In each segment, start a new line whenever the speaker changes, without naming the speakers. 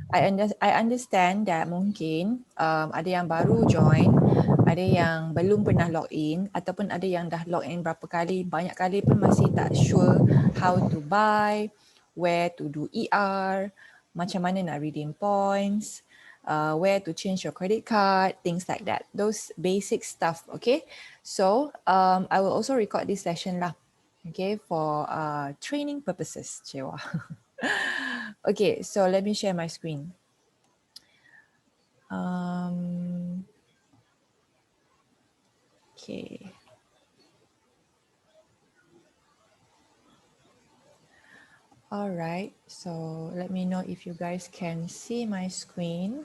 I understand that mungkin ada yang baru join, ada yang belum pernah log in ataupun ada yang dah log in berapa kali, banyak kali pun masih tak sure how to buy, where to do ER, macam mana nak redeem points, where to change your credit card, things like that. Those basic stuff, okay? So I will also record this session lah, okay, for training purposes, Cewa. Okay, so let me share my screen. Okay. All right, so let me know if you guys can see my screen.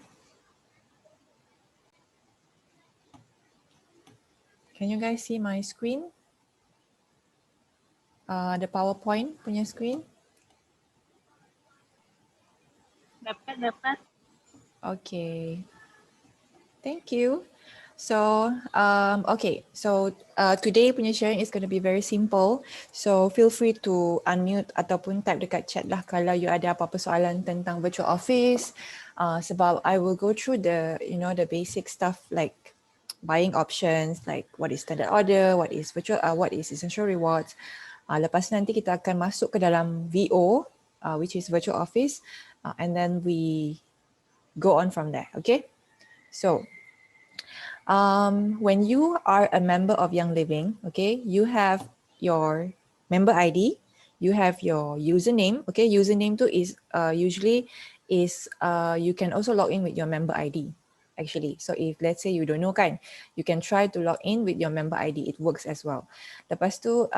Can you guys see my screen? The PowerPoint punya screen?
Dapat.
Okay. Thank you. So, okay. So today punya sharing is going to be very simple. So feel free to unmute ataupun type dekat chat lah kalau you ada apa-apa soalan tentang virtual office. Sebab I will go through the, the basic stuff like buying options, like what is standard order, what is what is essential rewards. Lepas nanti kita akan masuk ke dalam VO, which is virtual office, and then we go on from there. Okay. So when you are a member of Young Living, okay, you have your member ID, you have your username, okay, username too is usually is you can also log in with your member ID actually. So if let's say you don't know kan, you can try to log in with your member ID, it works as well. Lepas tu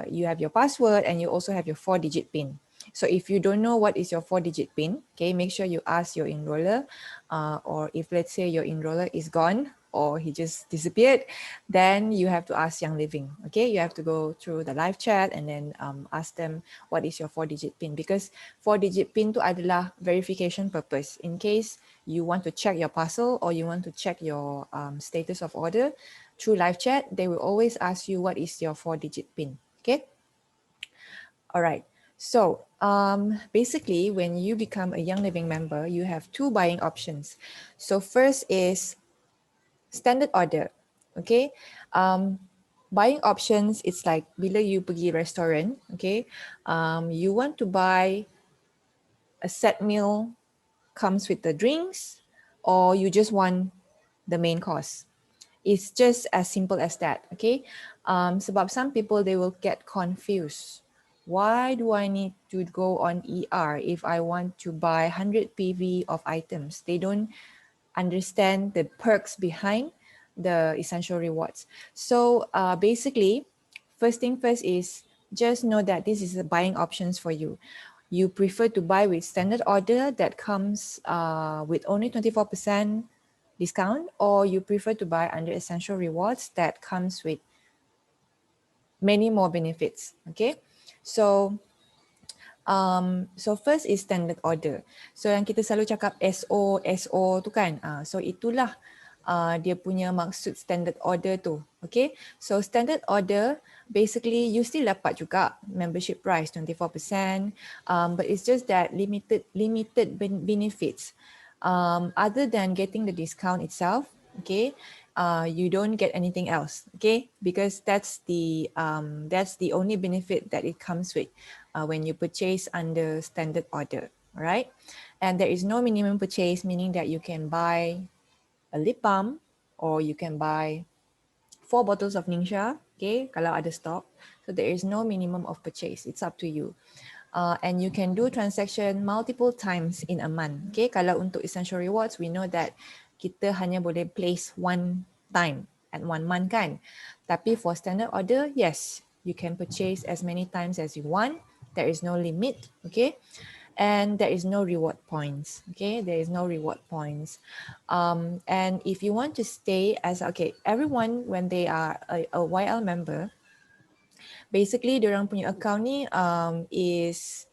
you have your password and you also have your 4-digit PIN. So if you don't know what is your 4-digit PIN, okay, make sure you ask your enroller, or if let's say your enroller is gone or he just disappeared, then you have to ask Young Living. Okay, you have to go through the live chat and then ask them what is your 4-digit PIN, because 4-digit PIN tu adalah verification purpose. In case you want to check your parcel or you want to check your status of order through live chat, they will always ask you what is your 4-digit PIN. Okay. All right. So basically, when you become a Young Living member, you have two buying options. So first is standard order. Okay. Buying options, it's like bila you pergi restaurant, okay, you want to buy a set meal, comes with the drinks, or you just want the main course. It's just as simple as that, okay? Sebab some people, they will get confused. Why do I need to go on ER if I want to buy 100 PV of items? They don't understand the perks behind the essential rewards. So basically, first thing first is just know that this is the buying options for you. You prefer to buy with standard order that comes with only 24% discount, or you prefer to buy under essential rewards that comes with many more benefits. Okay, so so first is standard order. So yang kita selalu cakap SO tu kan, so itulah dia punya maksud standard order tu. Okay, so standard order basically you still dapat juga membership price 24%, but it's just that limited benefits. Other than getting the discount itself, okay, you don't get anything else, okay, because that's the only benefit that it comes with when you purchase under standard order, right? And there is no minimum purchase, meaning that you can buy a lip balm or you can buy 4 bottles of Ningxia, okay, kalau ada stock. So there is no minimum of purchase. It's up to you. And you can do transaction multiple times in a month. Okay, kalau untuk essential rewards, we know that kita hanya boleh place one time at 1 month kan. Tapi for standard order, yes, you can purchase as many times as you want. There is no limit, okay? And there is no reward points, okay? There is no reward points. And if you want to stay as, okay, everyone when they are a YL member, basically diorang punya account ni is,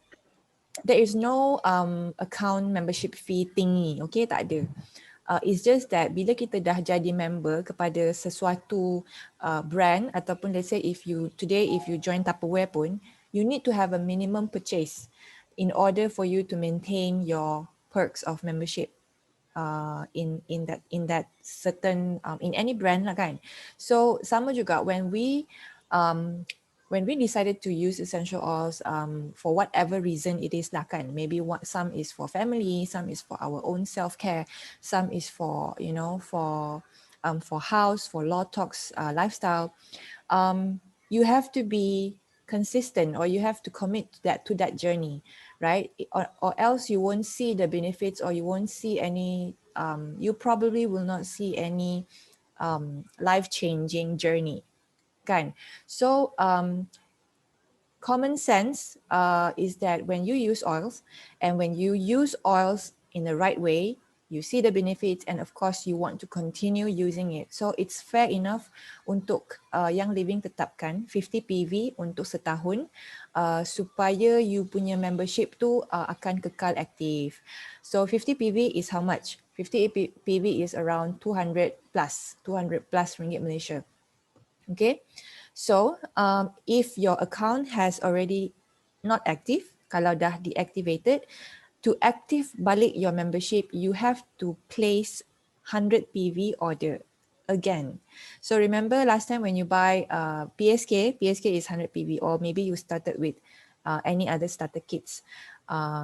there is no account membership fee thingy, okay, tak ada. It's just that bila kita dah jadi member kepada sesuatu brand, ataupun let's say if you join Tupperware pun, you need to have a minimum purchase. in order for you to maintain your perks of membership in that certain in any brand lah kan. So sama juga when we decided to use essential oils for whatever reason it is lah kan. Maybe some is for family, some is for our own self-care, some is for for house, for law talks lifestyle. You have to be consistent, or you have to commit to that journey, right? Or else you won't see the benefits, or you won't see any you probably will not see any life-changing journey kan. So common sense is that when you use oils, and when you use oils in the right way, you see the benefits, and of course you want to continue using it. So it's fair enough untuk Young Living tetapkan 50 PV untuk setahun supaya you punya membership tu akan kekal aktif. So 50 PV is how much? 50 PV is around 200 plus ringgit Malaysia. Okay. So if your account has already not active, kalau dah deactivated, to active balik your membership, you have to place 100 PV order again. So remember last time when you buy PSK is 100 PV, or maybe you started with any other starter kits.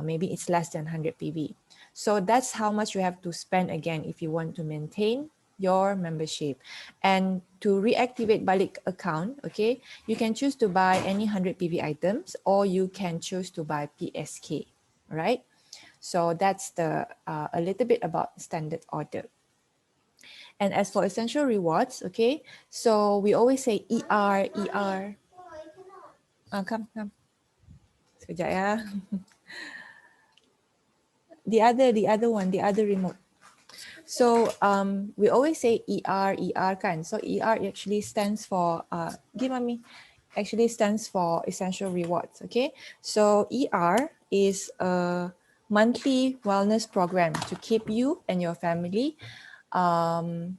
Maybe it's less than 100 PV. So that's how much you have to spend again if you want to maintain your membership. And to reactivate balik account, okay, you can choose to buy any 100 PV items, or you can choose to buy PSK, right? So that's a little bit about standard order. And as for essential rewards, okay, so we always say ER. Come. Sekejap ya. The other remote. So we always say ER kan. So ER actually stands for give mommy. Actually stands for essential rewards. Okay. So ER is a monthly wellness program to keep you and your family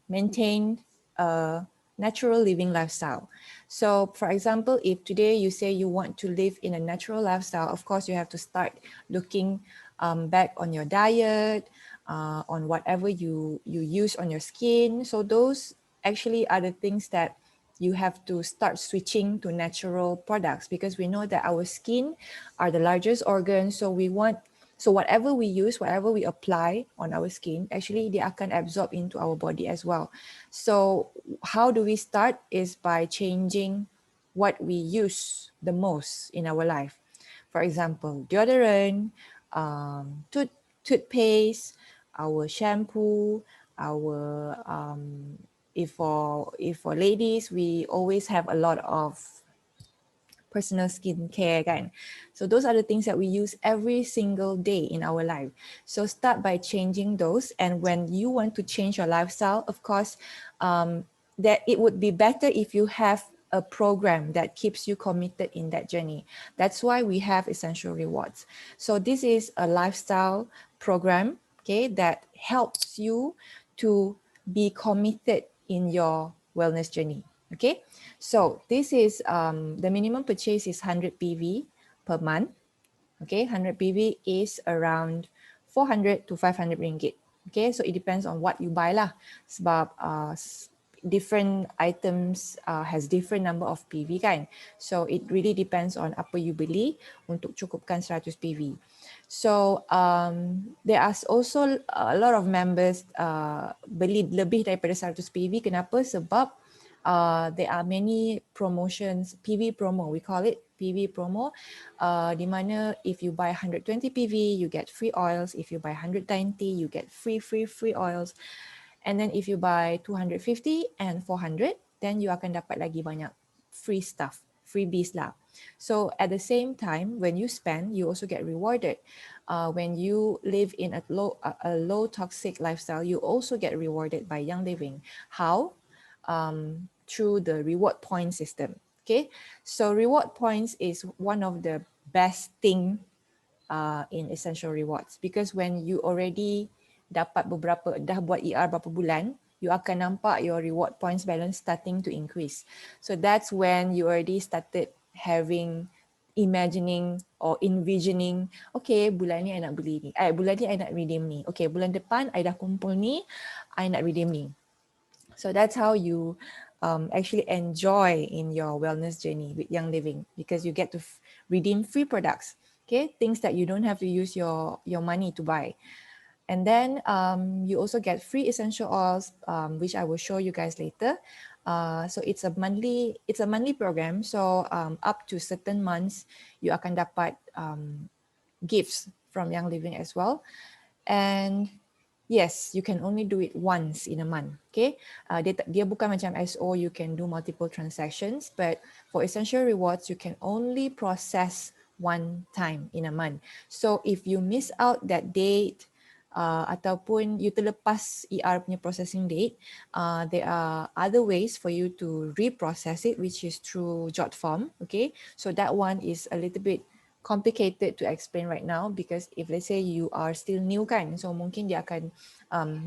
maintain a natural living lifestyle. So for example, if today you say you want to live in a natural lifestyle, of course you have to start looking back on your diet, on whatever you use on your skin. So those actually are the things that you have to start switching to natural products, because we know that our skin are the largest organ. So whatever we use, whatever we apply on our skin, actually they akan absorb into our body as well. So how do we start is by changing what we use the most in our life. For example, deodorant, toothpaste, our shampoo, our if for ladies, we always have a lot of personal skincare kan. So those are the things that we use every single day in our life. So start by changing those, and when you want to change your lifestyle, of course, that it would be better if you have a program that keeps you committed in that journey. That's why we have essential rewards. So this is a lifestyle program, okay, that helps you to be committed in your wellness journey. Okay, so this is the minimum purchase is 100 PV per month. Okay, 100 PV is around 400 to 500 ringgit. Okay, so it depends on what you buy lah. Sebab different items has different number of PV kan. So it really depends on apa you beli untuk cukupkan 100 PV. So there are also a lot of members beli lebih daripada 100 PV. Kenapa? Sebab there are many promotions, PV promo, we call it PV promo, di mana if you buy 120 PV, you get free oils. If you buy 190, you get free oils. And then if you buy 250 and 400, then you akan dapat lagi banyak free stuff, freebies lah. So at the same time, when you spend, you also get rewarded. When you live in a low toxic lifestyle, you also get rewarded by Young Living. How? Through the reward point system. Okay, so reward points is one of the best thing in essential rewards, because when you already dapat dah buat ER berapa bulan, you akan nampak your reward points balance starting to increase. So that's when you already started having imagining or envisioning, okay, bulan ni I nak beli ni, bulan ni I nak redeem ni, okay, bulan depan I dah kumpul ni, I nak redeem ni. So that's how you actually enjoy in your wellness journey with Young Living, because you get to redeem free products, okay, things that you don't have to use your money to buy. And then you also get free essential oils, which I will show you guys later. So it's a monthly program. So up to certain months, you akan dapat gifts from Young Living as well. And yes, you can only do it once in a month. Okay, dia bukan macam SO, you can do multiple transactions, but for essential rewards, you can only process one time in a month. So if you miss out that date, ataupun you terlepas ER punya processing date, there are other ways for you to reprocess it, which is through jot form. Okay, so that one is a little bit complicated to explain right now, because if let's say you are still new kan, so mungkin dia akan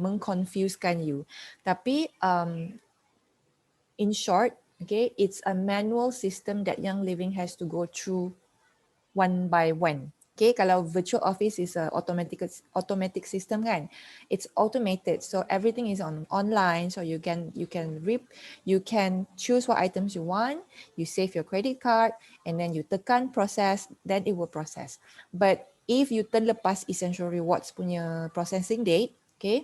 mengconfusekan you. Tapi in short, okay, it's a manual system that Young Living has to go through one by one. Okay, kalau virtual office is a automatic system kan, it's automated, so everything is online, so you can choose what items you want, you save your credit card, and then you tekan process, then it will process. But if you terlepas essential rewards punya processing date, okay,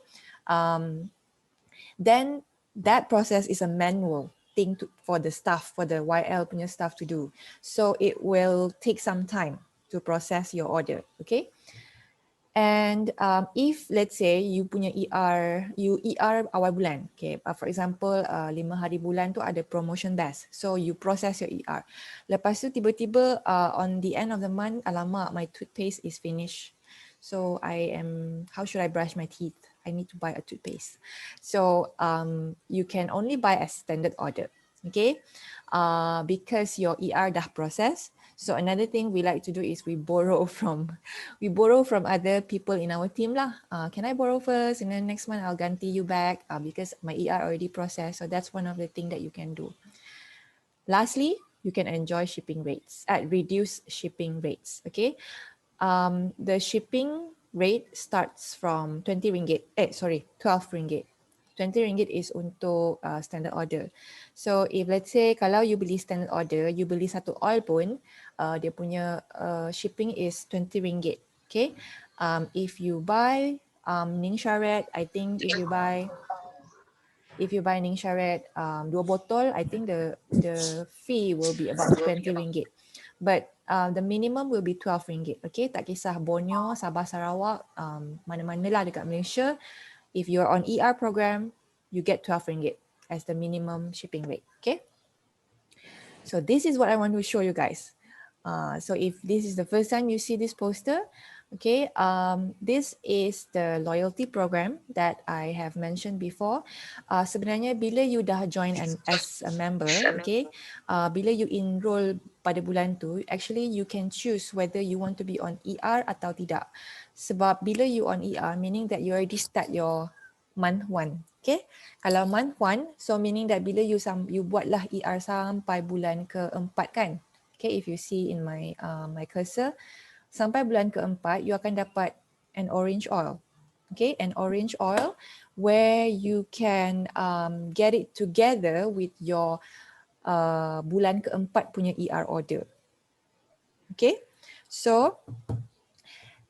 then that process is a manual thing for the staff, for the YL punya staff to do, so it will take some time to process your order, okay? And if let's say you punya you ER awal bulan, okay, for example 5 hari bulan tu ada promotion best, so you process your ER. Lepas tu tiba-tiba on the end of the month, alamak, my toothpaste is finished. So how should I brush my teeth? I need to buy a toothpaste. So you can only buy as standard order, okay? Because your ER dah process. So another thing we like to do is we borrow from other people in our team lah. Can I borrow first, and then next month I'll ganti you back because my ER already processed. So that's one of the things that you can do. Lastly, you can enjoy shipping rates at reduced shipping rates. Okay, the shipping rate starts from 20 ringgit. 12 ringgit. 20 ringgit is untuk standard order. So if let's say kalau you beli standard order, you beli satu oil pun, dia punya shipping is 20 ringgit. Okay. If you buy Ning Sharet, I think if you buy Ning Sharet 2 botol, I think the fee will be about 20 ringgit. But the minimum will be 12 ringgit. Okay, tak kisah Borneo, Sabah, Sarawak, mana-mana lah dekat Malaysia. If you're on ER program, you get 12 ringgit as the minimum shipping rate. Okay. So this is what I want to show you guys. So if this is the first time you see this poster, okay, this is the loyalty program that I have mentioned before. Sebenarnya bila you dah join as a member, okay, bila you enroll pada bulan tu, actually you can choose whether you want to be on ER atau tidak. Sebab bila you on ER, meaning that you already start your month 1. Okay, kalau month 1, so meaning that bila you buatlah ER sampai bulan ke-4 kan. Okay, if you see in my my cursor, sampai bulan ke-4, you akan dapat an orange oil. Okay, an orange oil where you can get it together with your bulan ke-4 punya ER order. Okay, so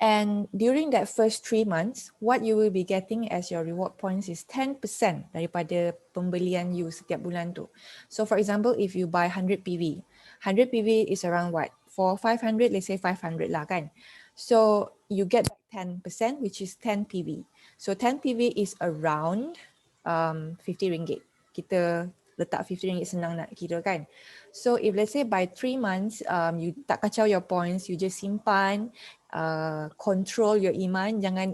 and during that first 3 months, what you will be getting as your reward points is 10% daripada pembelian you setiap bulan tu. So for example, if you buy 100 PV, 100 PV is around what? For 500, let's say 500 lah kan. So you get back 10%, which is 10 PV. So 10 PV is around 50 ringgit. Kita letak 50 ringgit senang nak kira kan. So if let's say by 3 months, you tak kacau your points, you just simpan, control your iman, jangan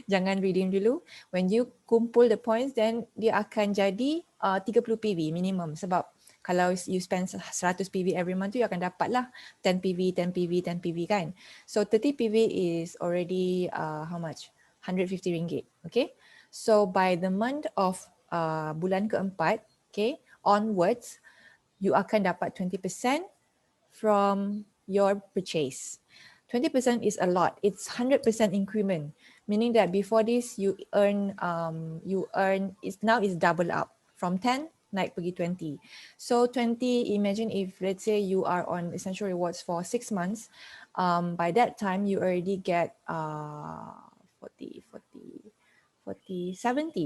jangan redeem dulu. When you kumpul the points, then dia akan jadi 30 PV minimum. Sebab kalau you spend 100 PV every month tu, you akan dapat lah 10 PV, 10 PV, 10 PV kan. So 30 PV is already how much? 150 ringgit. Okay. So by the month of bulan ke-4, okay, onwards, you akan dapat 20% from your purchase. 20% is a lot. It's 100% increment, meaning that before this it's now is double up from 10 naik pergi 20. So 20, imagine if let's say you are on Essential Rewards for 6 months, by that time you already get 70,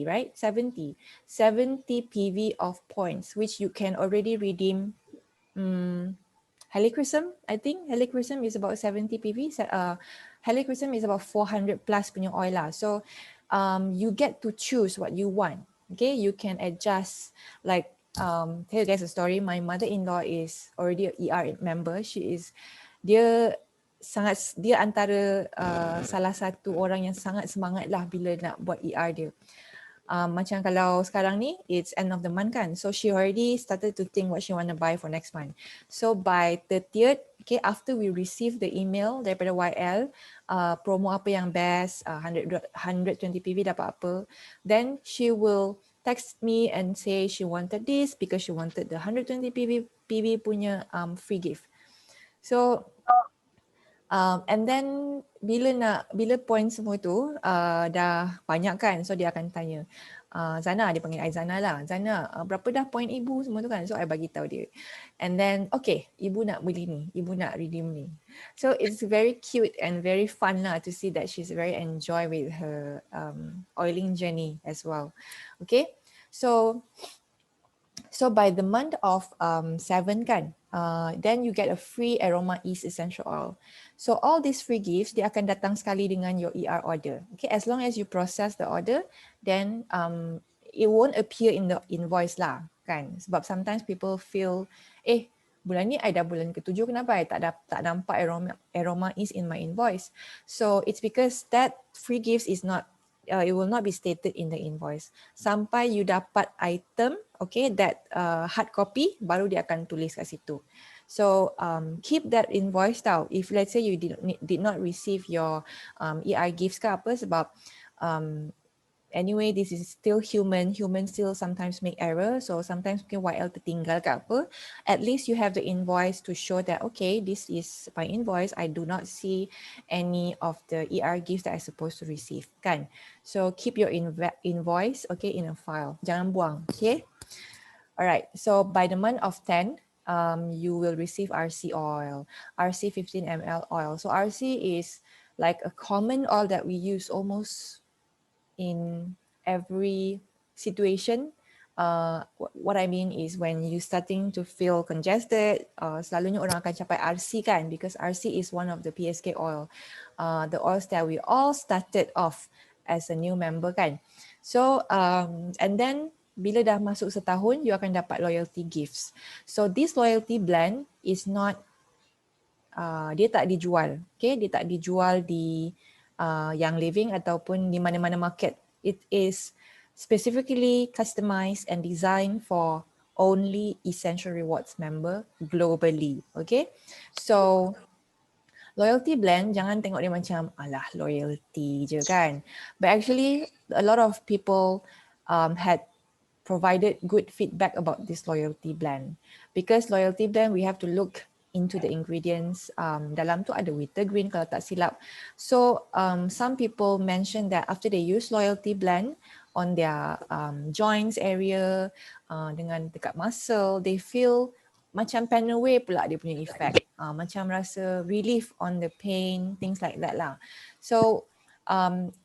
right? 70 PV of points, which you can already redeem. Helichrysum, I think Helichrysum is about 70 PV. Helichrysum is about 400 plus punya oil lah. So you get to choose what you want. Okay, you can adjust. Like tell you guys a story. My mother-in-law is already a ER member. Dia antara salah satu orang yang sangat semangat lah bila nak buat ER dia. Macam kalau sekarang ni, it's end of the month kan. So she already started to think what she want to buy for next month. So by 30th, okay, after we receive the email daripada YL, promo apa yang best, 120 PV dapat apa, then she will text me and say she wanted this because she wanted the 120 PV punya free gift. So and then bila point semua tu dah banyak kan, so dia akan tanya, Zana, dia panggil I Zana lah, Zana berapa dah point ibu semua tu kan, so I bagi tahu dia, and then okay, ibu nak beli ni, ibu nak redeem ni. So it's very cute and very fun lah to see that she's very enjoy with her oiling journey as well. Okay, so by the month of 7 kan, then you get a free Aroma Ease Essential Oil. So all these free gifts, dia akan datang sekali dengan your ER order. Okay, as long as you process the order, then it won't appear in the invoice lah kan. Sebab sometimes people feel, bulan ni I dah bulan ke-7, kenapa I tak nampak Aroma Ease in my invoice? So it's because that free gifts is not, it will not be stated in the invoice. Sampai you dapat item, okay, that hard copy, baru dia akan tulis kat situ. So keep that invoice tau. If let's say you did not receive your ER gifts ke apa, sebab anyway, this is still human still sometimes make error, so sometimes mungkin YL tertinggal ke apa, at least you have the invoice to show that okay, this is my invoice, I do not see any of the ER gifts that I supposed to receive kan. So keep your invoice, okay, in a file, jangan buang, okay. Alright, so by the month of 10, you will receive RC oil, RC 15 ml oil. So RC is like a common oil that we use almost in every situation. What I mean is when you starting to feel congested, selalunya orang akan capai RC kan, because RC is one of the PSK oil, the oils that we all started off as a new member kan. So and then bila dah masuk setahun, you akan dapat loyalty gifts. So this loyalty blend is not, dia tak dijual, okay? Dia tak dijual di Young Living ataupun di mana-mana market. It is specifically customized and designed for only Essential Rewards member globally, okay? So loyalty blend, jangan tengok dia macam alah loyalty je kan. But actually a lot of people had provided good feedback about this loyalty blend, because loyalty blend we have to look into the ingredients. Dalam tu ada wintergreen kalau tak silap. So some people mentioned that after they use loyalty blend on their joints area, dengan dekat muscle, they feel macam pen away pula dia punya effect. Macam rasa relief on the pain, things like that lah. So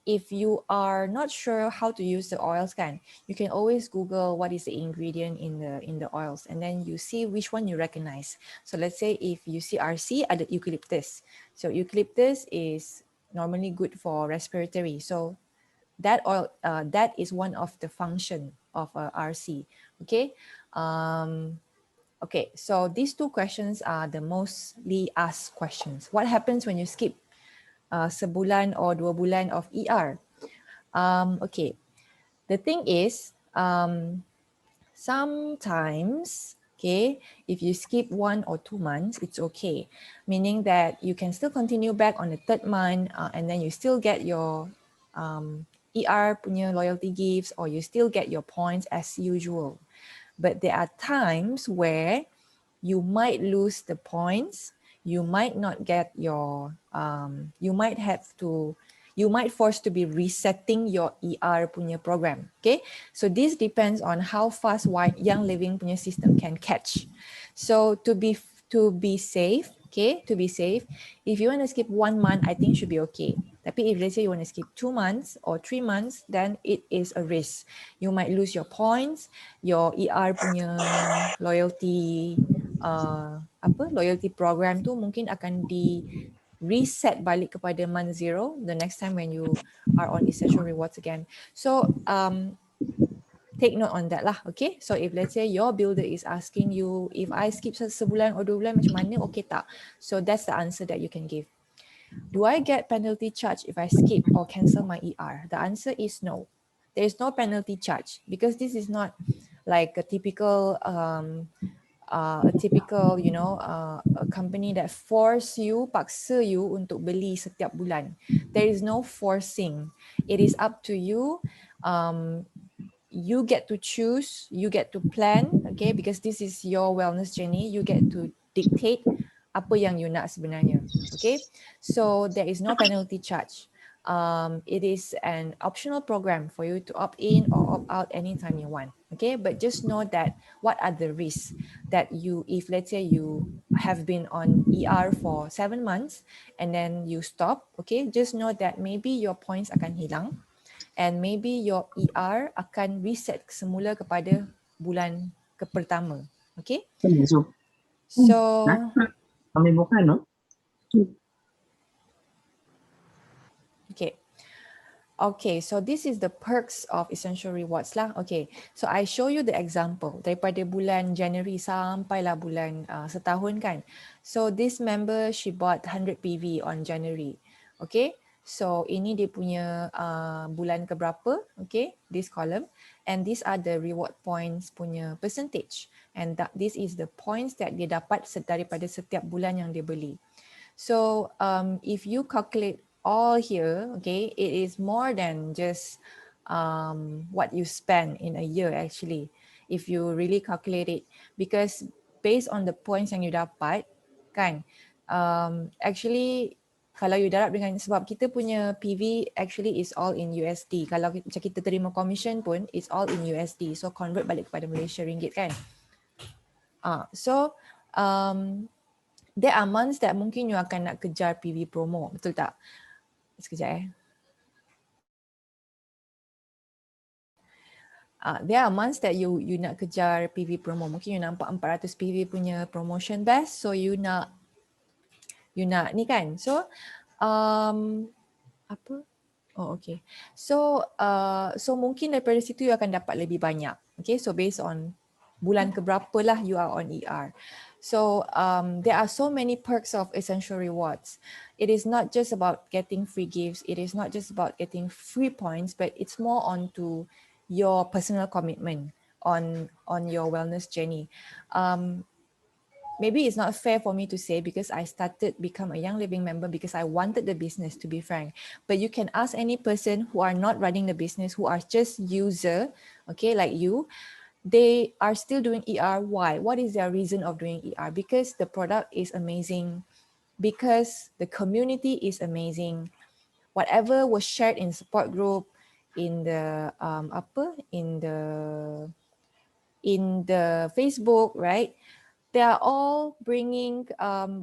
if you are not sure how to use the oils kan, you can always Google what is the ingredient in the oils, and then you see which one you recognize. So let's say if you see RC, ada eucalyptus. So eucalyptus is normally good for respiratory. So that oil, that is one of the function of RC. Okay. Okay, so these two questions are the mostly asked questions. What happens when you skip sebulan or 2 bulan of ER? Okay, the thing is, sometimes, okay, if you skip 1 or 2 months, it's okay. Meaning that you can still continue back on the 3rd month and then you still get your ER punya loyalty gifts, or you still get your points as usual. But there are times where you might lose the points, you might not get your, you might force to be resetting your ER punya program. Okay, so this depends on how fast Young Living punya system can catch. So to be safe, okay, to be safe, if you want to skip 1 month, I think should be okay. Tapi if let's say you want to skip 2 months or 3 months, then it is a risk. You might lose your points, your ER punya loyalty, loyalty program tu mungkin akan di reset balik kepada month 0 the next time when you are on Essential Rewards again. So take note on that lah, okay? So if let's say your builder is asking you, if I skip sebulan or 2 bulan macam mana, okay tak? So that's the answer that you can give. Do I get penalty charge if I skip or cancel my ER? The answer is no. There is no penalty charge because this is not like a typical a company that force you, paksa you untuk beli setiap bulan. There is no forcing. It is up to you. You get to choose, you get to plan, okay, because this is your wellness journey. You get to dictate apa yang you nak sebenarnya, okay. So there is no penalty charge. It is an optional program for you to opt in or opt out anytime you want, okay. But just know that what are the risks that you, if let's say you have been on ER for 7 months and then you stop, okay, just know that maybe your points akan hilang. And maybe your ER akan reset semula kepada bulan pertama. Okay? So,
kami bukan, no?
Okay. Okay, so this is the perks of Essential Rewards lah. Okay, so I show you the example daripada bulan January sampailah bulan setahun kan. So this member, she bought 100 PV on January. Okay, so ini dia punya bulan keberapa, okay, this column. And these are the reward points punya percentage. And this is the points that dia dapat daripada setiap bulan yang dia beli. So if you calculate all here, okay, it is more than just what you spend in a year actually, if you really calculate it, because based on the points yang you dapat, kan, actually kalau you darab dengan, sebab kita punya PV actually is all in USD. Kalau macam kita terima commission pun, it's all in USD. So convert balik kepada Malaysia ringgit kan. So there are months that mungkin you akan nak kejar PV promo, betul tak? Sekejap there are months that you nak kejar PV promo. Mungkin you nampak 400 PV punya promotion best, so you nak ni kan. So apa? Oh okay. So mungkin daripada situ you akan dapat lebih banyak. Okay, so based on bulan keberapa lah you are on ER. So there are so many perks of Essential Rewards. It is not just about getting free gifts. It is not just about getting free points, but it's more onto your personal commitment on your wellness journey. Maybe it's not fair for me to say because I started become a Young Living member because I wanted the business, to be frank. But you can ask any person who are not running the business, who are just user, okay, like you, they are still doing ER. Why? What is their reason of doing ER? Because the product is amazing, because the community is amazing. Whatever was shared in support group, in the in the Facebook, right? They are all bringing,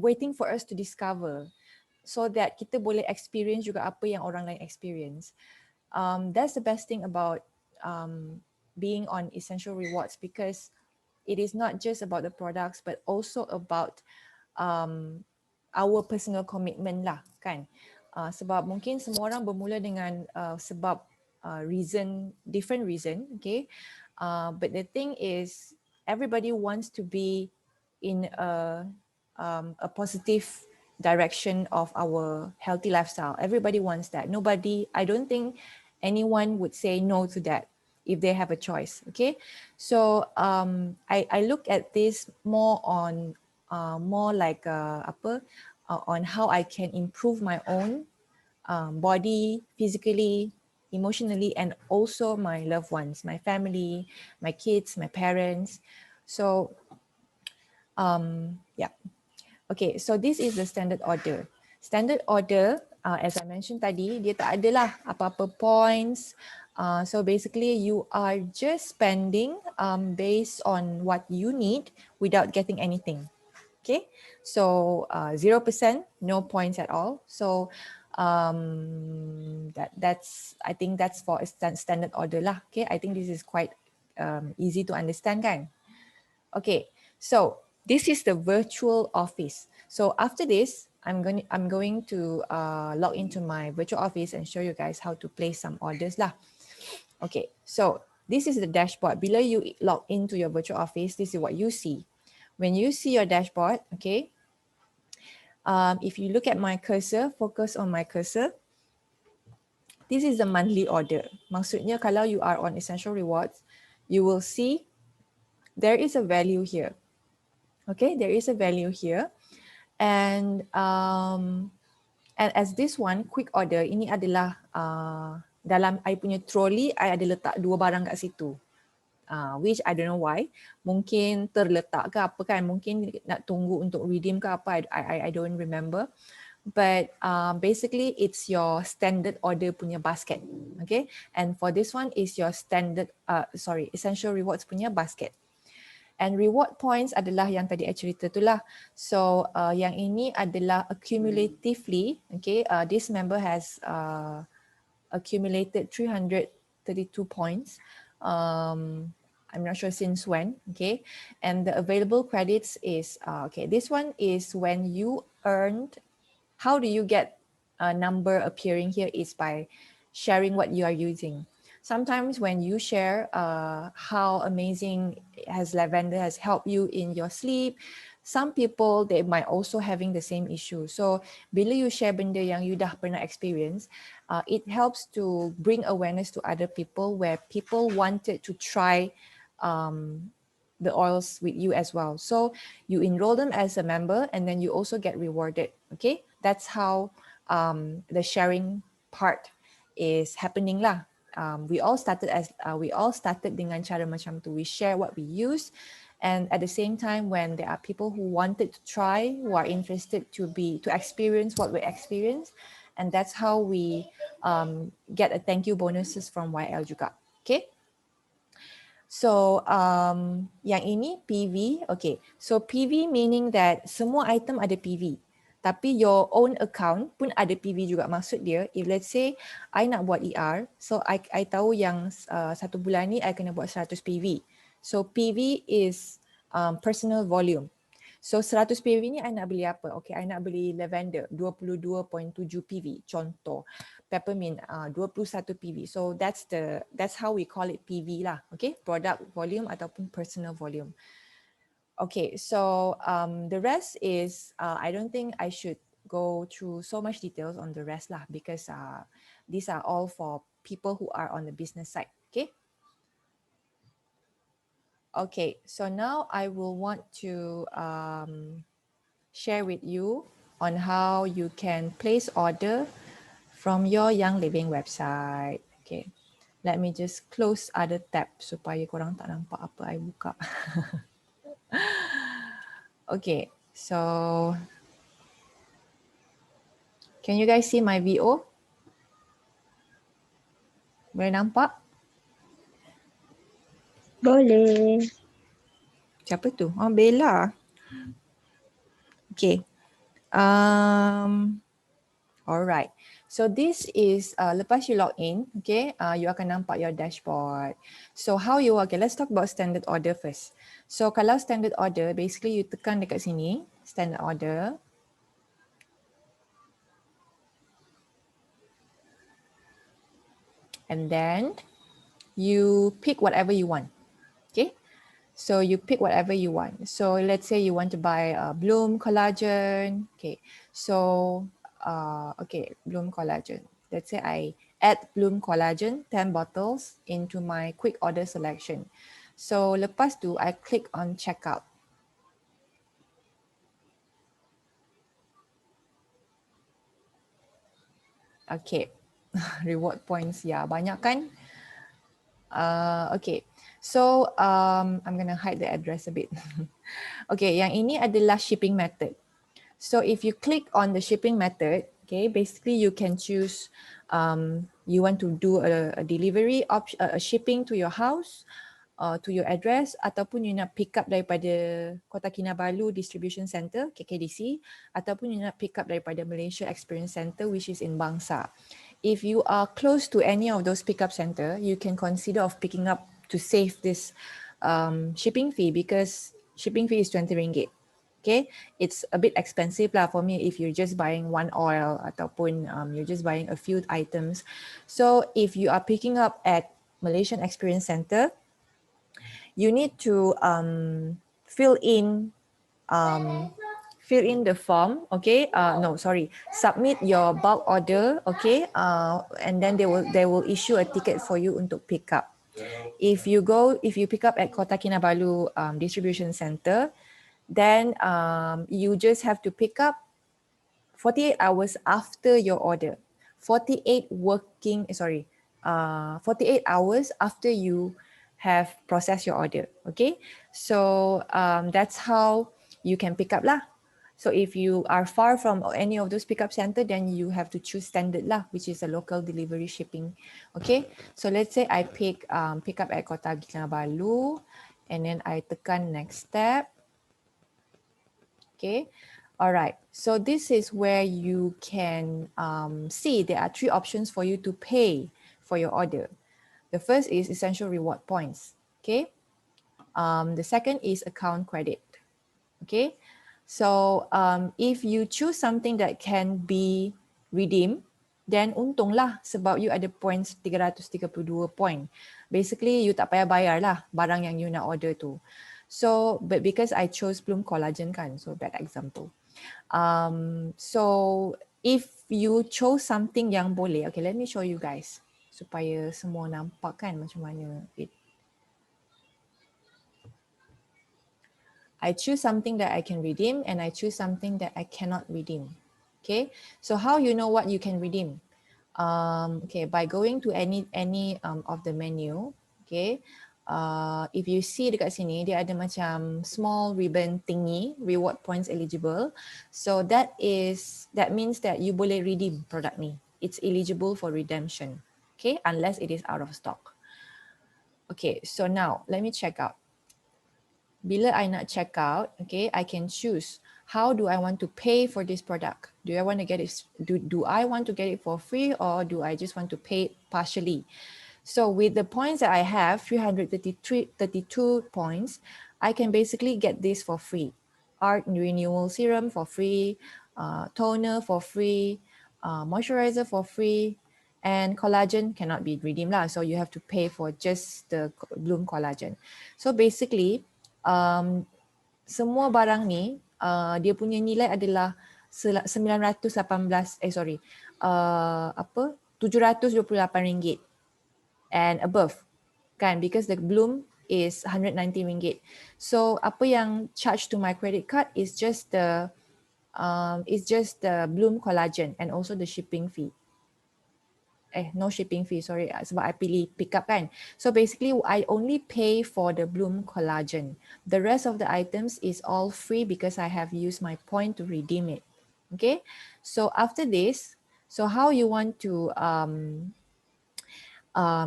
waiting for us to discover, so that kita boleh experience juga apa yang orang lain experience. That's the best thing about being on Essential Rewards, because it is not just about the products but also about our personal commitment lah kan. Sebab mungkin semua orang bermula dengan sebab different reason, okay. But the thing is, everybody wants to be in a positive direction of our healthy lifestyle. Everybody wants that. I don't think anyone would say no to that if they have a choice, okay? So I look at this more on like on how I can improve my own body, physically, emotionally, and also my loved ones, my family, my kids, my parents. So yeah. Okay, so this is the standard order. Standard order, as I mentioned tadi, dia tak adalah apa-apa points. So basically you are just spending based on what you need without getting anything. Okay, so 0%, no points at all. So that's I think that's for a standard order lah. Okay, I think this is quite easy to understand kan. Okay, so this is the virtual office. So after this, I'm going to log into my virtual office and show you guys how to place some orders lah. Okay, so this is the dashboard. Bila you log into your virtual office, this is what you see. When you see your dashboard, okay, if you look at my cursor, focus on my cursor, this is the monthly order. Maksudnya kalau you are on Essential Rewards, you will see there is a value here. Okay, there is a value here. And as this one, quick order, ini adalah dalam I punya trolley, I ada letak 2 barang kat situ. Which I don't know why. Mungkin terletak ke apa kan, mungkin nak tunggu untuk redeem ke apa, I don't remember. But basically it's your standard order punya basket. Okay, and for this one is your standard, Essential Rewards punya basket. And reward points adalah yang tadi I cerita tu lah. So yang ini adalah accumulatively, okay, this member has accumulated 332 points. I'm not sure since when, okay. And the available credits is, okay, this one is when you earned, how do you get a number appearing here is by sharing what you are using. Sometimes when you share how amazing has lavender has helped you in your sleep, some people, they might also having the same issue. So bila you share benda yang you dah pernah experience, it helps to bring awareness to other people where people wanted to try the oils with you as well. So you enroll them as a member and then you also get rewarded. Okay, that's how the sharing part is happening lah. We all started dengan cara macam tu. We share what we use, and at the same time, when there are people who wanted to try, who are interested to experience what we experience, and that's how we get a thank you bonuses from YL juga. Okay. So yang ini PV, okay. So PV meaning that semua item ada PV. Tapi your own account pun ada PV juga. Maksud dia, if let's say I nak buat ER, so I tahu yang 1 bulan ni I kena buat 100 PV. So PV is personal volume. So 100 PV ni I nak beli apa? Okay, I nak beli lavender 22.7 PV contoh. Peppermint 21 PV. So that's how we call it PV lah. Okay, product volume ataupun personal volume. Okay, so the rest is I don't think I should go through so much details on the rest lah, because these are all for people who are on the business side. Okay. Okay, so now I will want to share with you on how you can place order from your Young Living website. Okay, let me just close other tab supaya korang tak nampak apa I buka. Okay, so can you guys see my VO? Boleh nampak?
Boleh.
Siapa tu? Oh, Bella. Okay. Alright. So this is lepas you log in, okay, you akan nampak your dashboard. So how you, okay, let's talk about standard order first. So kalau standard order, basically you tekan dekat sini, standard order. And then you pick whatever you want. Okay. So you pick whatever you want. So let's say you want to buy Bloom collagen. Okay. So okay, Bloom collagen. Let's say I add Bloom collagen 10 bottles into my quick order selection. So lepas tu I click on checkout. Okay. Reward points, ya, banyak kan? Okay. So I'm gonna hide the address a bit. Okay, yang ini adalah shipping method. So if you click on the shipping method, okay, basically you can choose you want to do a delivery option, a shipping to your house, to your address, ataupun you nak pick up daripada Kota Kinabalu Distribution Center, KKDC, ataupun you nak pick up daripada Malaysia Experience Center, which is in Bangsa. If you are close to any of those pickup center, you can consider of picking up to save this shipping fee, because shipping fee is 20 ringgit. Okay, it's a bit expensive lah for me if you're just buying one oil ataupun you're just buying a few items. So if you are picking up at Malaysian Experience Center, you need to fill in the form, okay? No, sorry, submit your bulk order, okay? And then they will issue a ticket for you untuk pick up. If you pick up at Kota Kinabalu Distribution Center, then you just have to pick up 48 hours after your order. 48 hours after you have processed your order. Okay, so that's how you can pick up lah. So if you are far from any of those pickup center, then you have to choose standard lah, which is a local delivery shipping. Okay, so let's say I pick up at Kota Kinabalu, and then I tekan next step. Okay, all right. So this is where you can see there are 3 options for you to pay for your order. The first is essential reward points. Okay. The second is account credit. Okay. So if you choose something that can be redeemed, then untunglah sebab you ada points 332 point. Basically you tak payah bayar lah barang yang you nak order tu. So, but because I chose Bloom Collagen kan, so bad example. So if you chose something yang boleh, okay, let me show you guys supaya semua nampak kan macam mana it. I choose something that I can redeem and I choose something that I cannot redeem. Okay, so how you know what you can redeem? Okay, by going to any of the menu. Okay, if you see dekat sini dia ada macam small ribbon thingy, reward points eligible. So that means that you boleh redeem product ni. It's eligible for redemption. Okay, unless it is out of stock. Okay, so now let me check out. Bila I nak check out, okay, I can choose how do I want to pay for this product. Do I want to get it? Do I want to get it for free, or do I just want to pay it partially? So with the points that I have, 332 points, I can basically get this for free. Art Renewal Serum for free, toner for free, moisturizer for free, and collagen cannot be redeemed lah. So you have to pay for just the Bloom Collagen. So basically, semua barang ni dia punya nilai adalah 728 ringgit and above kan, because the Bloom is 190 ringgit. So apa yang charge to my credit card is just the Bloom Collagen and also the shipping fee. No shipping fee, sorry, sebab I pilih pick up kan. So basically I only pay for the Bloom Collagen. The rest of the items is all free because I have used my point to redeem it. Okay, so after this, so how you want to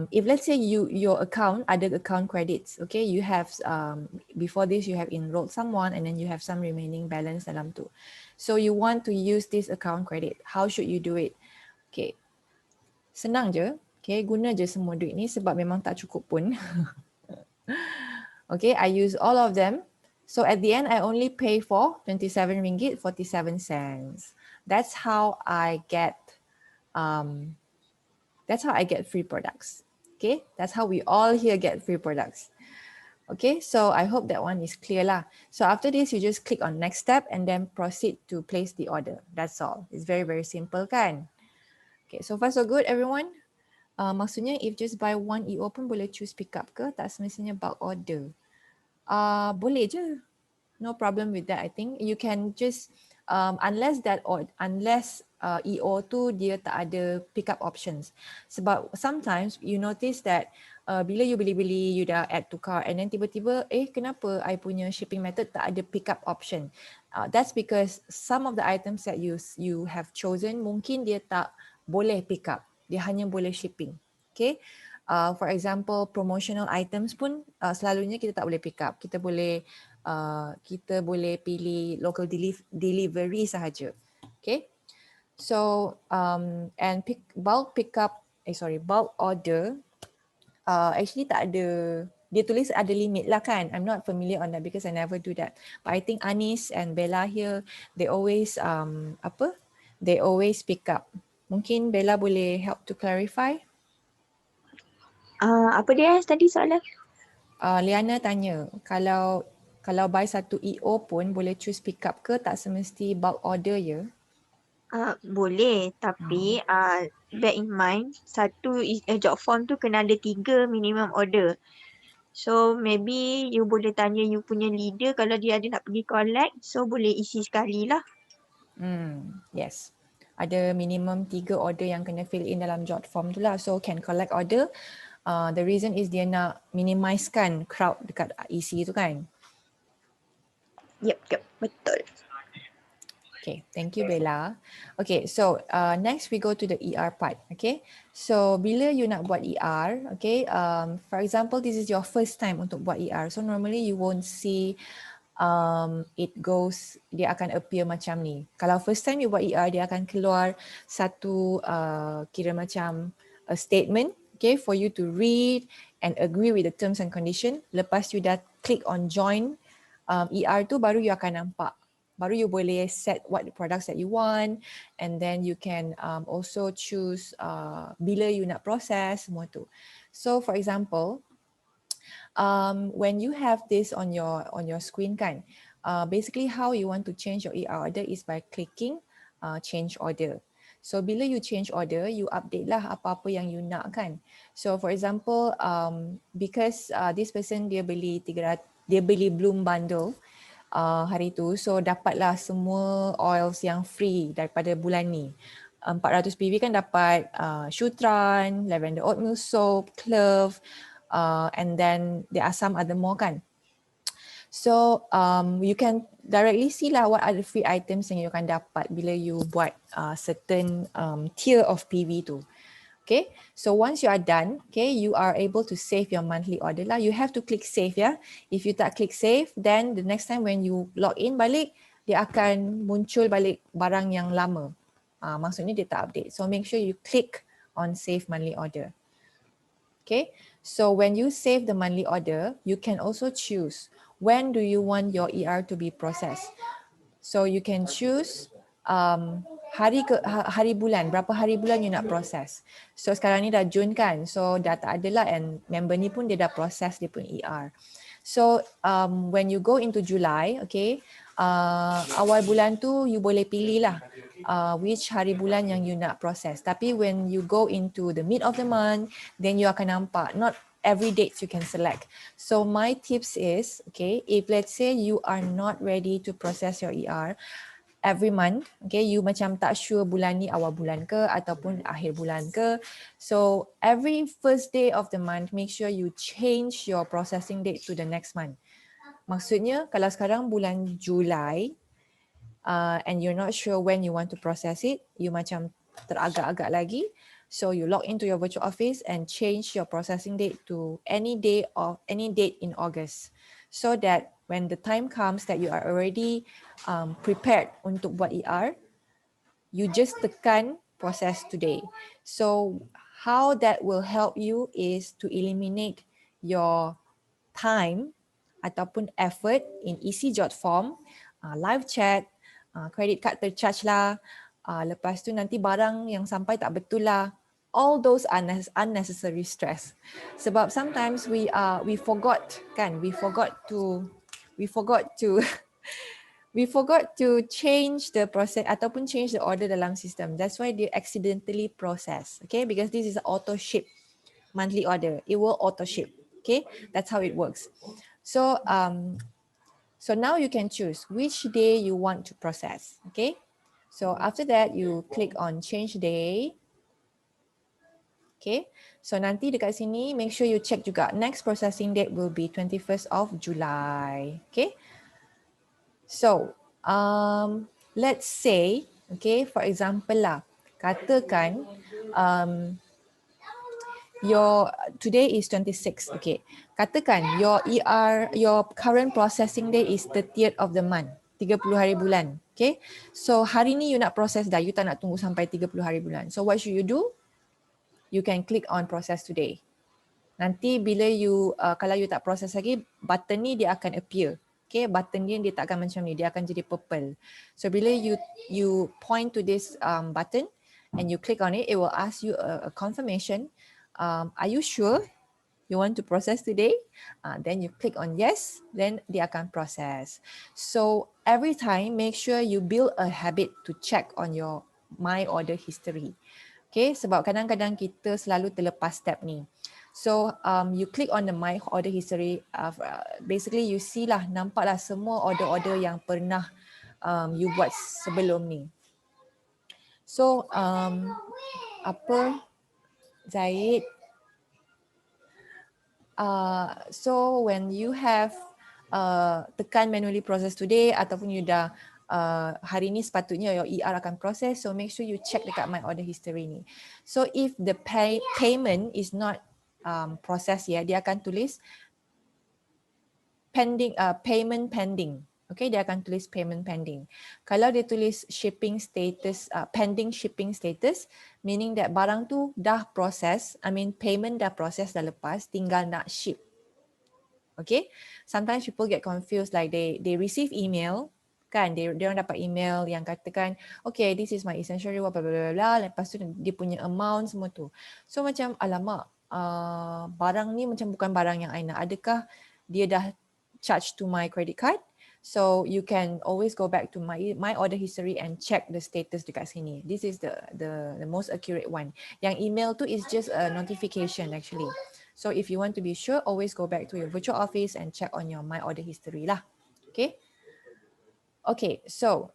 if let's say your account ada account credits, okay, you have before this you have enrolled someone and then you have some remaining balance dalam tu. So you want to use this account credit. How should you do it? Okay, senang je. Okay, guna je semua duit ni sebab memang tak cukup pun. Okay, I use all of them. So at the end, I only pay for 27 ringgit 47 cents. That's how I get free products. Okay, that's how we all here get free products. Okay, so I hope that one is clear lah. So after this, you just click on next step and then proceed to place the order. That's all. It's very, very simple kan? Okay, so far so good everyone. Maksudnya if just buy one EO pun boleh choose pick up ke? Tak semestinya bulk order. Boleh je. No problem with that. I think you can just unless EO tu dia tak ada pickup options. Sebab sometimes you notice that bila you beli-beli, you dah add to cart and then tiba-tiba kenapa I punya shipping method tak ada pickup option. That's because some of the items that you have chosen mungkin dia tak boleh pick up. Dia hanya boleh shipping. Okay. For example, promotional items pun selalunya kita tak boleh pick up. Kita boleh pilih local delivery sahaja. Okay. So and bulk order actually tak ada, dia tulis ada limit lah kan. I'm not familiar on that because I never do that. But I think Anis and Bella here, they always they always pick up. Mungkin Bella boleh help to clarify.
Apa dia tadi soalan?
Liana tanya, kalau buy satu EO pun boleh choose pick up ke, tak semesti bulk order ya?
Boleh, tapi bear in mind satu job form tu kena ada 3 minimum order. So maybe you boleh tanya you punya leader kalau dia ada nak pergi collect, so boleh isi sekali lah.
Yes. Ada minimum 3 order yang kena fill in dalam job form tu lah. So can collect order. The reason is dia nak minimizekan crowd dekat EC tu kan.
Yep, betul.
Okay, thank you Bella. Okay, so next we go to the ER part. Okay, so bila you nak buat ER, okay, for example, this is your first time untuk buat ER. So normally you won't see dia akan appear macam ni. Kalau first time you buat ER, dia akan keluar satu kira macam a statement, okay, for you to read and agree with the terms and condition. Lepas you dah click on join ER tu, baru you akan nampak. Baru you boleh set what the products that you want, and then you can also choose bila you nak process semua tu. So for example, when you have this on your screen kan, basically how you want to change your ER order is by clicking change order. So bila you change order, you update lah apa-apa yang you nak kan. So for example, because this person dia beli Bloom bundle hari tu, so dapatlah semua oils yang free daripada bulan ni. 400 PV kan dapat Shutran, lavender oatmeal soap, clove, and then there are some other more kan. So you can directly see lah what are the free items yang you akan dapat bila you buat certain tier of PV tu. Okay, so once you are done, okay, you are able to save your monthly order lah. You have to click save ya. If you tak click save, then the next time when you log in balik, dia akan muncul balik barang yang lama. Maksudnya dia tak update. So make sure you click on save monthly order. Okay, so when you save the monthly order, you can also choose when do you want your ER to be processed. So you can choose hari bulan, berapa hari bulan you nak proses. So sekarang ni dah Jun kan, so dah tak ada lah, and member ni pun dia dah proses dia pun ER. So when you go into July, okay, awal bulan tu you boleh pilih lah which hari bulan yang you nak proses. Tapi when you go into the mid of the month, then you akan nampak not every dates you can select. So my tips is, okay, if let's say you are not ready to process your ER every month, okay, you macam tak sure bulan ni awal bulan ke ataupun akhir bulan ke, so every first day of the month, make sure you change your processing date to the next month. Maksudnya kalau sekarang bulan Julai and you're not sure when you want to process it, you macam teragak-agak lagi, so you log into your virtual office and change your processing date to any date in August, so that when the time comes that you are already prepared untuk buat ER, you just tekan process today. So how that will help you is to eliminate your time ataupun effort in isi jot form, live chat, credit card tercharge lah, lepas tu nanti barang yang sampai tak betul lah. All those unnecessary stress. Sebab sometimes we forgot to change the process ataupun change the order dalam sistem. That's why they accidentally process. Okay, because this is auto ship monthly order. It will auto ship. Okay, that's how it works. So So now you can choose which day you want to process. Okay. So after that, you click on change day. Okay. So nanti dekat sini, make sure you check juga. Next processing date will be 21st of July. Okay. So let's say, okay, for example lah, katakan your today is 26. Okay. Katakan your your current processing day is 30th of the month. 30 hari bulan. Okay. So hari ni you nak process dah. You tak nak tunggu sampai 30 hari bulan. So what should you do? You can click on process today. Nanti bila you, kalau you tak process lagi, button ni dia akan appear. Okay, button dia tak akan macam ni. Dia akan jadi purple. So bila you point to this button and you click on it, it will ask you a confirmation. Are you sure you want to process today? Then you click on yes, then dia akan process. So every time, make sure you build a habit to check on your my order history. Okay, sebab kadang-kadang kita selalu terlepas step ni. So you click on the my order history. Basically you see lah, nampak lah semua order-order yang pernah you buat sebelum ni. So apa Zaid? So when you have tekan manually process today ataupun you dah hari ni sepatutnya your ER akan proses, so make sure you check dekat my order history ni. So if the payment is not process ya, dia akan tulis pending, payment pending. Okay, dia akan tulis payment pending. Kalau dia tulis shipping status, pending shipping status, meaning that barang tu dah proses, payment dah proses, dah lepas, tinggal nak ship. Okay, sometimes people get confused, like they receive email, kan, dia orang dapat email yang katakan, okay, this is my essential reward, blah, blah, blah, blah. Lepas tu dia punya amount semua tu. So macam, alamak, barang ni macam bukan barang yang I nak. Adakah dia dah charge to my credit card? So you can always go back to my order history and check the status dekat sini. This is the most accurate one. Yang email tu is just a notification actually. So if you want to be sure, always go back to your virtual office and check on your my order history lah. Okay. Okay, so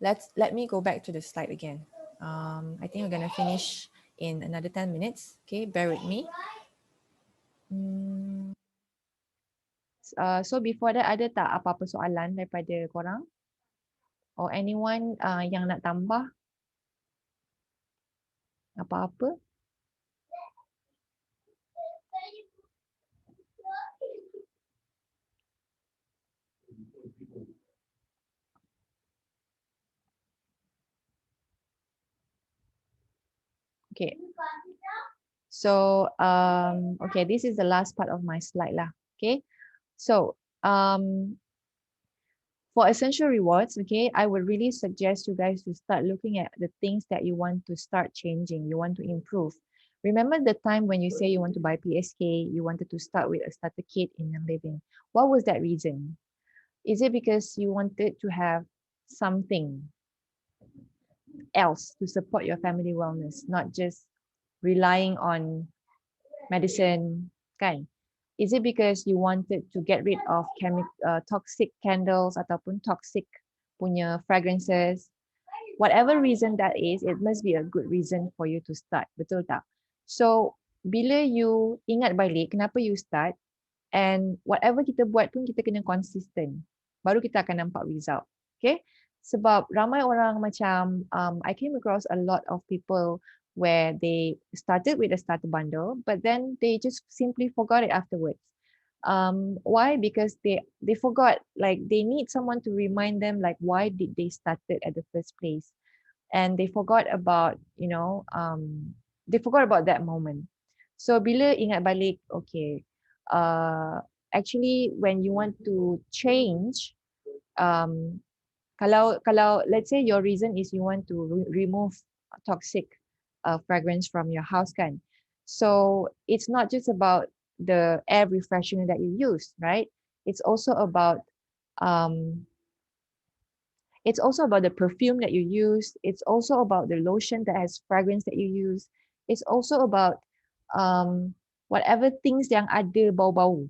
let me go back to the slide again. I think we're gonna finish in another 10 minutes. Okay, bear with me. So before that, ada tak apa-apa soalan daripada korang? Or anyone yang nak tambah apa-apa? Okay. So okay, this is the last part of my slide lah. Okay. So for essential rewards, okay, I would really suggest you guys to start looking at the things that you want to start changing, you want to improve. Remember the time when you say you want to buy PSK, you wanted to start with a starter kit in Young Living. What was that reason? Is it because you wanted to have something else to support your family wellness, not just relying on medicine, kan? Is it because you wanted to get rid of toxic candles ataupun toxic punya fragrances? Whatever reason that is, it must be a good reason for you to start. Betul tak? So, bila you ingat balik kenapa you start, and whatever kita buat pun kita kena consistent. Baru kita akan nampak result. Okay? Sebab ramai orang macam, I came across a lot of people where they started with a starter bundle, but then they just simply forgot it afterwards. Why? Because they forgot, like they need someone to remind them, like why did they started at the first place, and they forgot about, they forgot about that moment. So bila ingat balik, okay, actually when you want to change, kalau let's say your reason is you want to remove toxic fragrance from your house, kan? So it's not just about the air refreshener that you use, right? It's also about the perfume that you use. It's also about the lotion that has fragrance that you use. It's also about whatever things yang ada bau-bau.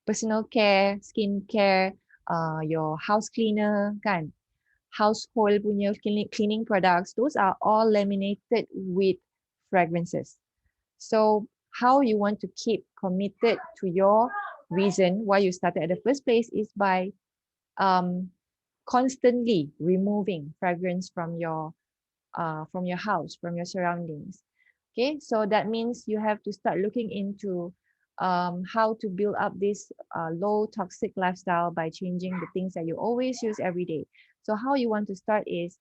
personal care, skin care, your house cleaner, kan? Household punya cleaning products, those are all laminated with fragrances. So how you want to keep committed to your reason why you started at the first place is by constantly removing fragrance from your house, from your surroundings. Okay, so that means you have to start looking into how to build up this low toxic lifestyle by changing the things that you always use every day. So how you want to start is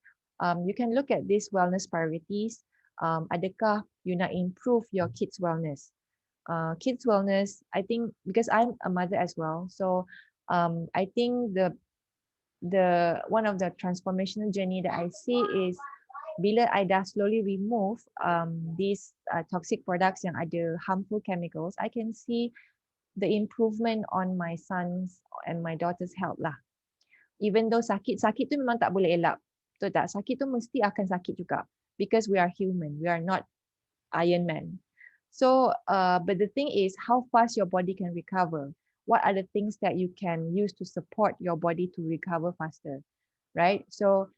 you can look at these wellness priorities. Adakah you nak improve your kids' wellness? Kids' wellness, I think, because I'm a mother as well, so I think the one of the transformational journey that I see is bila I dah slowly remove these toxic products yang ada harmful chemicals, I can see the improvement on my son's and my daughter's health lah. Even though sakit tu memang tak boleh elak. Betul tak? Sakit tu mesti akan sakit juga. Because we are human. We are not Iron Man. So, but the thing is how fast your body can recover. What are the things that you can use to support your body to recover faster, right? So,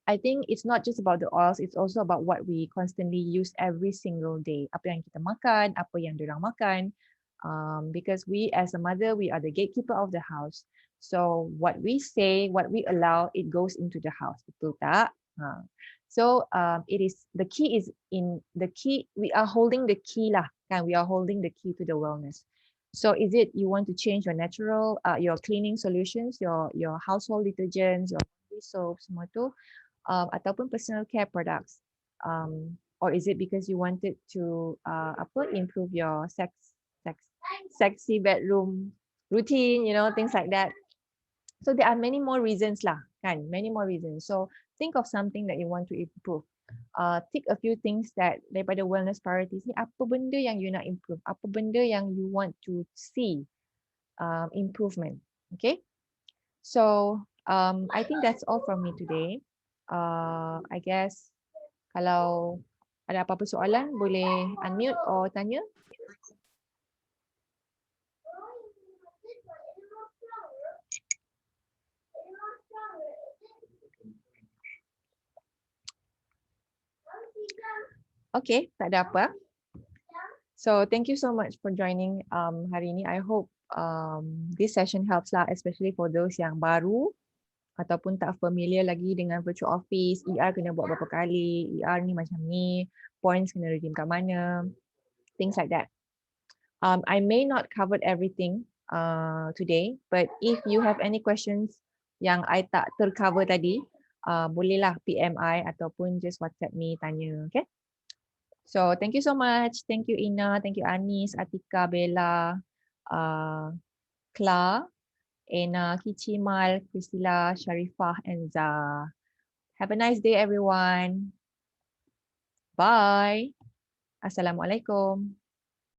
I think it's not just about the oils, it's also about what we constantly use every single day. Apa yang kita makan, apa yang dorang makan. Because we as a mother, we are the gatekeeper of the house. So what we say, what we allow, it goes into the house. Betul tak? So it is the key is in the key. We are holding the key lah, kan? We are holding the key to the wellness. So is it you want to change your natural, your cleaning solutions, your household detergents, your soaps, semua tu, ataupun personal care products, or is it because you wanted to improve your sexy bedroom routine, you know, things like that. So there are many more reasons lah, kan? Many more reasons. So think of something that you want to improve. Take a few things that daripada wellness priorities ni, apa benda yang you nak improve, apa benda yang you want to see improvement. Okay, so I think that's all from me today. I guess kalau ada apa-apa soalan boleh unmute or tanya. Okay, tak ada apa. So thank you so much for joining hari ini. I hope this session helps lah, especially for those yang baru ataupun tak familiar lagi dengan virtual office. ER kena buat berapa kali, ER ni macam ni, points kena redeem kat mana, things like that. I may not covered everything today, but if you have any questions yang I tak tercover tadi, bolehlah PM I ataupun just WhatsApp me tanya, okay? So thank you so much. Thank you Ina, thank you Anis, Atika, Bella, Kla, Ena, Kichimal, Priscilla, Sharifah, and Zah. Have a nice day, everyone. Bye. Assalamualaikum.